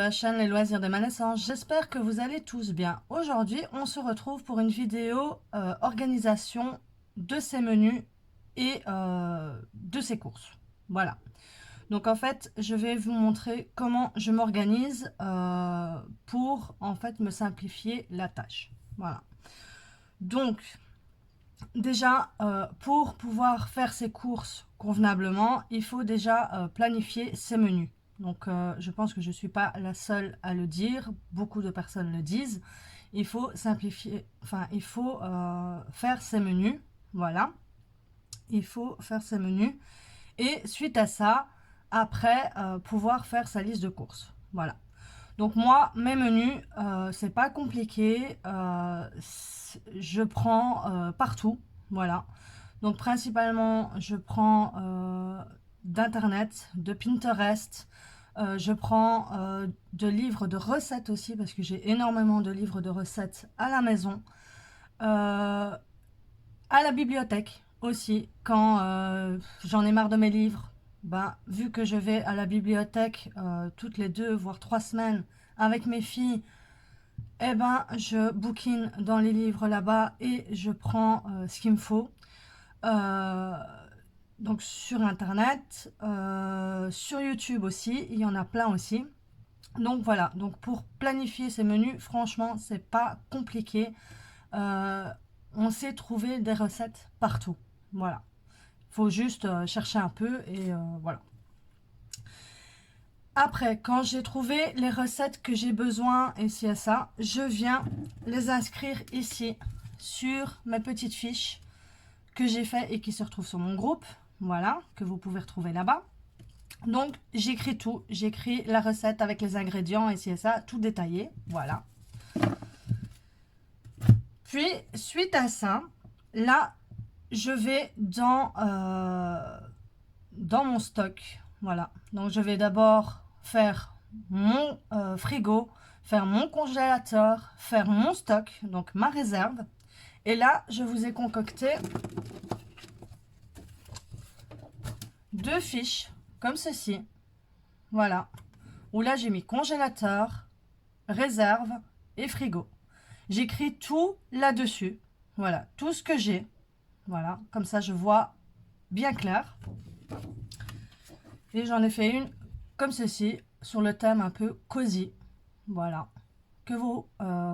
la chaîne Les Loisirs de ma naissance. J'espère que vous allez tous bien. Aujourd'hui, on se retrouve pour une vidéo organisation de ces menus et de ces courses. Voilà. Donc en fait, je vais vous montrer comment je m'organise pour en fait me simplifier la tâche. Voilà. Donc déjà, pour pouvoir faire ces courses convenablement, il faut déjà planifier ses menus. Donc, je pense que je ne suis pas la seule à le dire. Beaucoup de personnes le disent. Il faut simplifier, enfin, il faut faire ses menus. Voilà. Il faut faire ses menus. Et suite à ça, après, pouvoir faire sa liste de courses. Voilà. Donc moi, mes menus, c'est pas compliqué. Je prends partout. Voilà. Donc principalement, je prends d'internet, de Pinterest. Je prends de livres de recettes aussi parce que j'ai énormément de livres de recettes à la maison. À la bibliothèque aussi, quand j'en ai marre de mes livres. Ben, vu que je vais à la bibliothèque toutes les 2 voire 3 semaines avec mes filles, eh ben, je bookine dans les livres là-bas et je prends ce qu'il me faut. Donc sur internet, sur YouTube aussi, il y en a plein aussi. Donc voilà, donc pour planifier ces menus, franchement, c'est pas compliqué. On sait trouver des recettes partout. Voilà, il faut juste chercher un peu et voilà. Après, quand j'ai trouvé les recettes que j'ai besoin ici à ça, je viens les inscrire ici sur mes petites fiches que j'ai fait et qui se retrouvent sur mon groupe. Voilà, que vous pouvez retrouver là-bas. Donc, j'écris tout. J'écris la recette avec les ingrédients ici et ça, tout détaillé. Voilà. Puis, suite à ça, là, je vais dans mon stock. Voilà. Donc, je vais d'abord faire mon frigo, faire mon congélateur, faire mon stock, donc ma réserve. Et là, je vous ai concocté 2 fiches comme ceci. Voilà. Où là, j'ai mis congélateur, réserve et frigo. J'écris tout là-dessus. Voilà, tout ce que j'ai. Voilà, comme ça, je vois bien clair. Et j'en ai fait une comme ceci, sur le thème un peu cosy. Voilà, que vous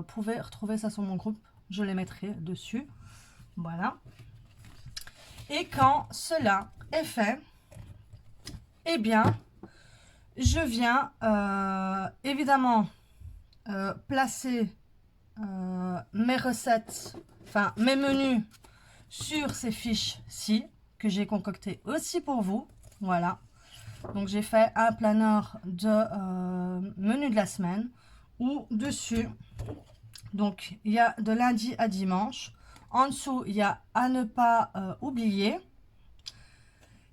pouvez retrouver ça sur mon groupe. Je les mettrai dessus. Voilà. Et quand cela est fait, eh bien, je viens évidemment placer mes recettes, enfin mes menus sur ces fiches-ci que j'ai concoctées aussi pour vous. Voilà. Donc j'ai fait un planeur de menu de la semaine où dessus, donc il y a de lundi à dimanche. En dessous, il y a à ne pas oublier.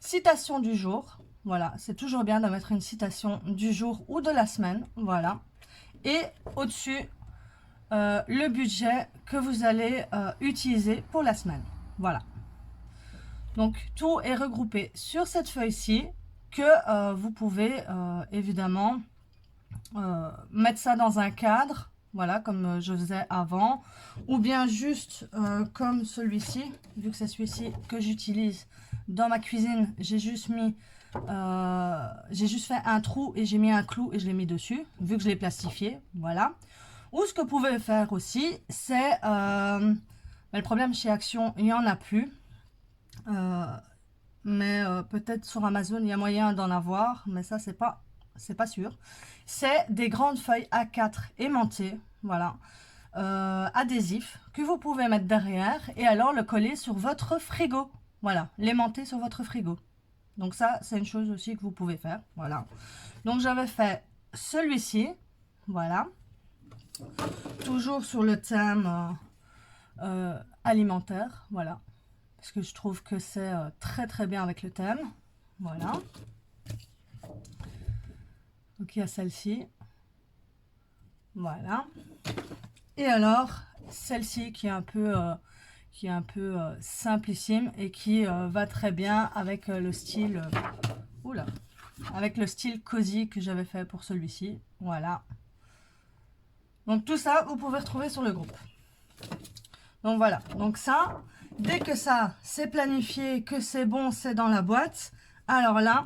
Citation du jour. Voilà, c'est toujours bien de mettre une citation du jour ou de la semaine. Voilà. Et au-dessus, le budget que vous allez utiliser pour la semaine. Donc tout est regroupé sur cette feuille-ci que vous pouvez évidemment mettre ça dans un cadre, voilà, comme je faisais avant, ou bien juste comme celui-ci, vu que c'est celui-ci que j'utilise dans ma cuisine, j'ai juste fait un trou et j'ai mis un clou et je l'ai mis dessus, vu que je l'ai plastifié, voilà. Ou ce que vous pouvez faire aussi, c'est... le problème chez Action, il n'y en a plus. Mais peut-être sur Amazon, il y a moyen d'en avoir. Mais ça, c'est pas sûr. C'est des grandes feuilles A4 aimantées. Voilà. Adhésifs que vous pouvez mettre derrière. Et alors le coller sur votre frigo. Voilà. L'aimanter sur votre frigo. Donc ça, c'est une chose aussi que vous pouvez faire. Voilà. Donc j'avais fait celui-ci. Voilà. Toujours sur le thème alimentaire, voilà, parce que je trouve que c'est très très bien avec le thème, voilà. Donc il y a celle-ci, voilà. Et alors celle-ci qui est un peu simplissime et qui va très bien avec le style, oula, avec le style cosy que j'avais fait pour celui-ci. Voilà. Donc tout ça, vous pouvez retrouver sur le groupe. Donc voilà. Donc ça, dès que ça, c'est planifié, que c'est bon, c'est dans la boîte, alors là,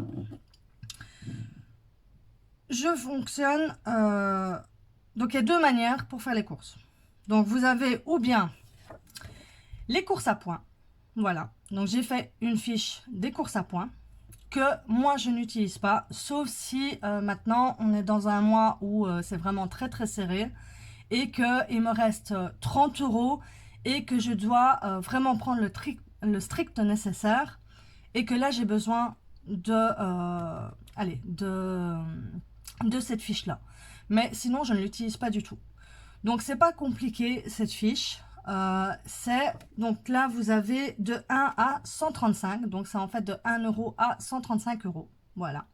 je fonctionne... donc il y a deux manières pour faire les courses. Donc vous avez ou bien les courses à points. Voilà. Donc j'ai fait une fiche des courses à points que moi je n'utilise pas, sauf si maintenant on est dans un mois où c'est vraiment très très serré et qu'il me reste 30 € et que je dois vraiment prendre le strict nécessaire et que là j'ai besoin de cette fiche là. Mais sinon je ne l'utilise pas du tout. Donc c'est pas compliqué cette fiche. Donc là vous avez de 1 à 135, donc c'est en fait de 1 € à 135 €. Voilà.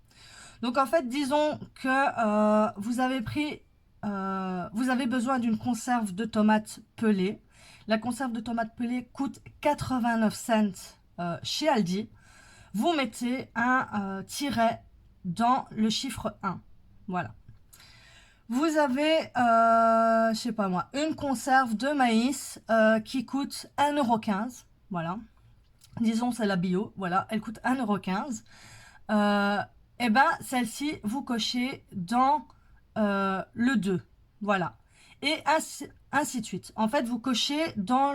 Donc en fait disons que vous avez besoin d'une conserve de tomates pelées. La conserve de tomates pelées coûte 89 cents chez Aldi. Vous mettez un tiret dans le chiffre 1. Voilà. Vous avez, je sais pas moi, une conserve de maïs qui coûte 1,15 €. Voilà. Disons c'est la bio. Voilà, elle coûte 1,15 €. Et ben celle-ci, vous cochez dans le 2. Voilà. Et ainsi de suite. En fait, vous cochez dans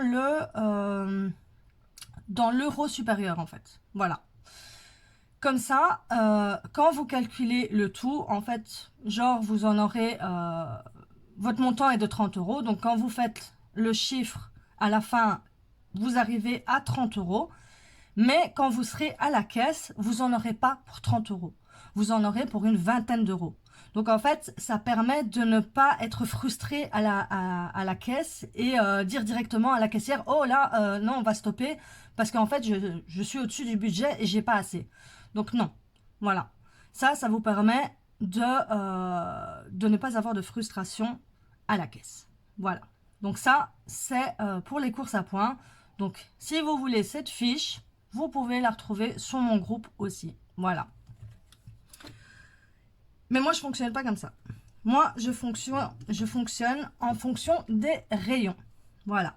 l'euro supérieur en fait. Voilà. Comme ça, quand vous calculez le tout, en fait, genre vous en aurez, votre montant est de 30 €. Donc quand vous faites le chiffre à la fin, vous arrivez à 30 €. Mais quand vous serez à la caisse, vous n'en aurez pas pour 30 €. Vous en aurez pour une vingtaine d'euros. Donc en fait, ça permet de ne pas être frustré à la caisse et dire directement à la caissière, oh là, non, on va stopper parce qu'en fait, je suis au-dessus du budget et j'ai pas assez. Donc non, voilà. Ça vous permet de ne pas avoir de frustration à la caisse. Voilà. Donc ça, c'est pour les courses à points. Donc si vous voulez cette fiche, vous pouvez la retrouver sur mon groupe aussi. Voilà. Mais moi, je ne fonctionne pas comme ça. Moi, je fonctionne en fonction des rayons. Voilà.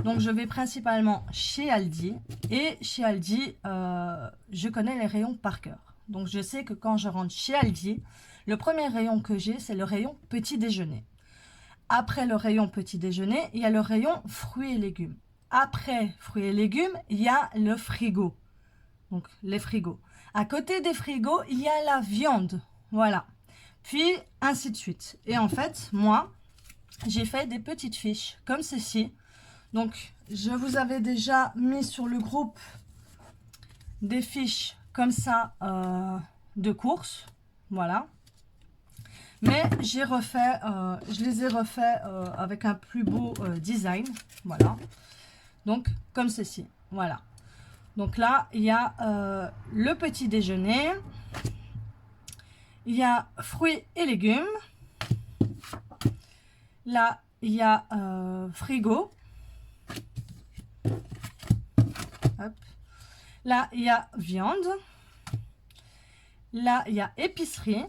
Donc, je vais principalement chez Aldi. Et chez Aldi, je connais les rayons par cœur. Donc, je sais que quand je rentre chez Aldi, le premier rayon que j'ai, c'est le rayon petit déjeuner. Après le rayon petit déjeuner, il y a le rayon fruits et légumes. Après fruits et légumes, il y a le frigo. Donc, les frigos. À côté des frigos, il y a la viande. Voilà. Puis, ainsi de suite. Et en fait, moi, j'ai fait des petites fiches comme ceci. Donc, je vous avais déjà mis sur le groupe des fiches comme ça de courses. Voilà. Mais j'ai refait, je les ai refait avec un plus beau design. Voilà. Donc, comme ceci. Voilà. Donc là, il y a le petit déjeuner. Il y a fruits et légumes. Là, il y a frigo. Hop. Là, il y a viande. Là, il y a épicerie.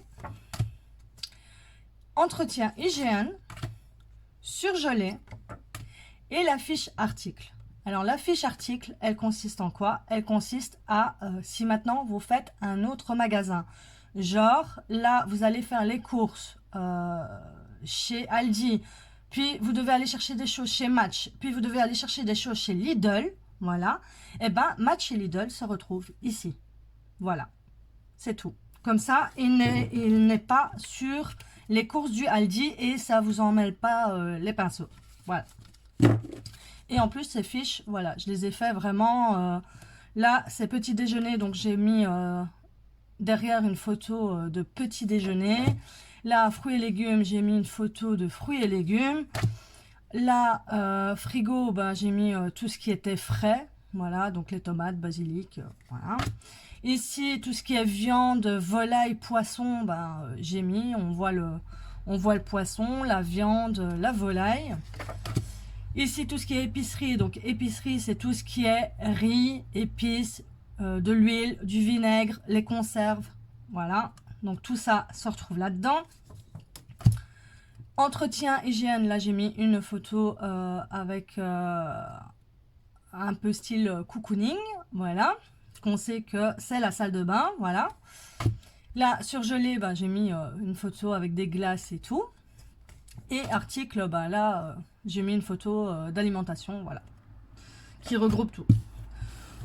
Entretien hygiène. Surgelé. Et la fiche article. Alors, la fiche article, elle consiste en quoi? Elle consiste à, si maintenant vous faites un autre magasin, genre, là, vous allez faire les courses chez Aldi, puis vous devez aller chercher des choses chez Match, puis vous devez aller chercher des choses chez Lidl, voilà. Et ben, Match et Lidl se retrouvent ici. Voilà, c'est tout. Comme ça, il n'est pas sur les courses du Aldi et ça vous en mêle pas les pinceaux. Voilà. Et en plus, ces fiches, voilà, je les ai fait vraiment... là, c'est petit déjeuner, donc j'ai mis... derrière une photo de petit déjeuner. Là, fruits et légumes, j'ai mis une photo de fruits et légumes. Là, frigo, ben, j'ai mis tout ce qui était frais. Voilà, donc les tomates, basilic, voilà. Ici, tout ce qui est viande, volaille, poisson, ben, j'ai mis, on voit le poisson, la viande, la volaille. Ici, tout ce qui est épicerie, donc épicerie, c'est tout ce qui est riz, épices, de l'huile, du vinaigre, les conserves, Voilà, donc tout ça se retrouve là-dedans. Entretien, hygiène, là j'ai mis une photo avec un peu style cocooning, voilà. Qu'on sait que c'est la salle de bain, voilà. Là, surgelé, ben, j'ai mis une photo avec des glaces et tout. Et article, ben, là, j'ai mis une photo d'alimentation, voilà, qui regroupe tout.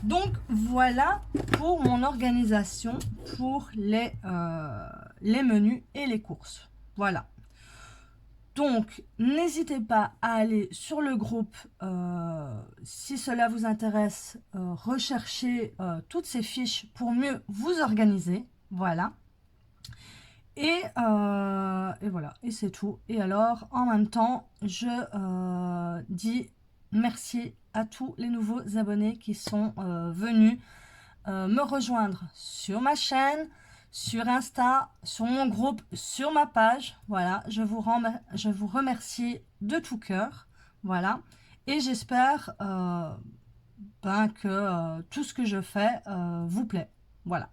Donc, voilà pour mon organisation pour les menus et les courses. Voilà. Donc, n'hésitez pas à aller sur le groupe si cela vous intéresse, rechercher toutes ces fiches pour mieux vous organiser. Voilà. Et voilà, et c'est tout. Et alors, en même temps, je dis merci à tous les nouveaux abonnés qui sont venus me rejoindre sur ma chaîne, sur Insta, sur mon groupe, sur ma page. Voilà, je vous remercie de tout cœur. Voilà, et j'espère que tout ce que je fais vous plaît. Voilà.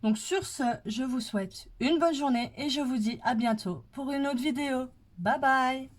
Donc sur ce, je vous souhaite une bonne journée et je vous dis à bientôt pour une autre vidéo. Bye bye!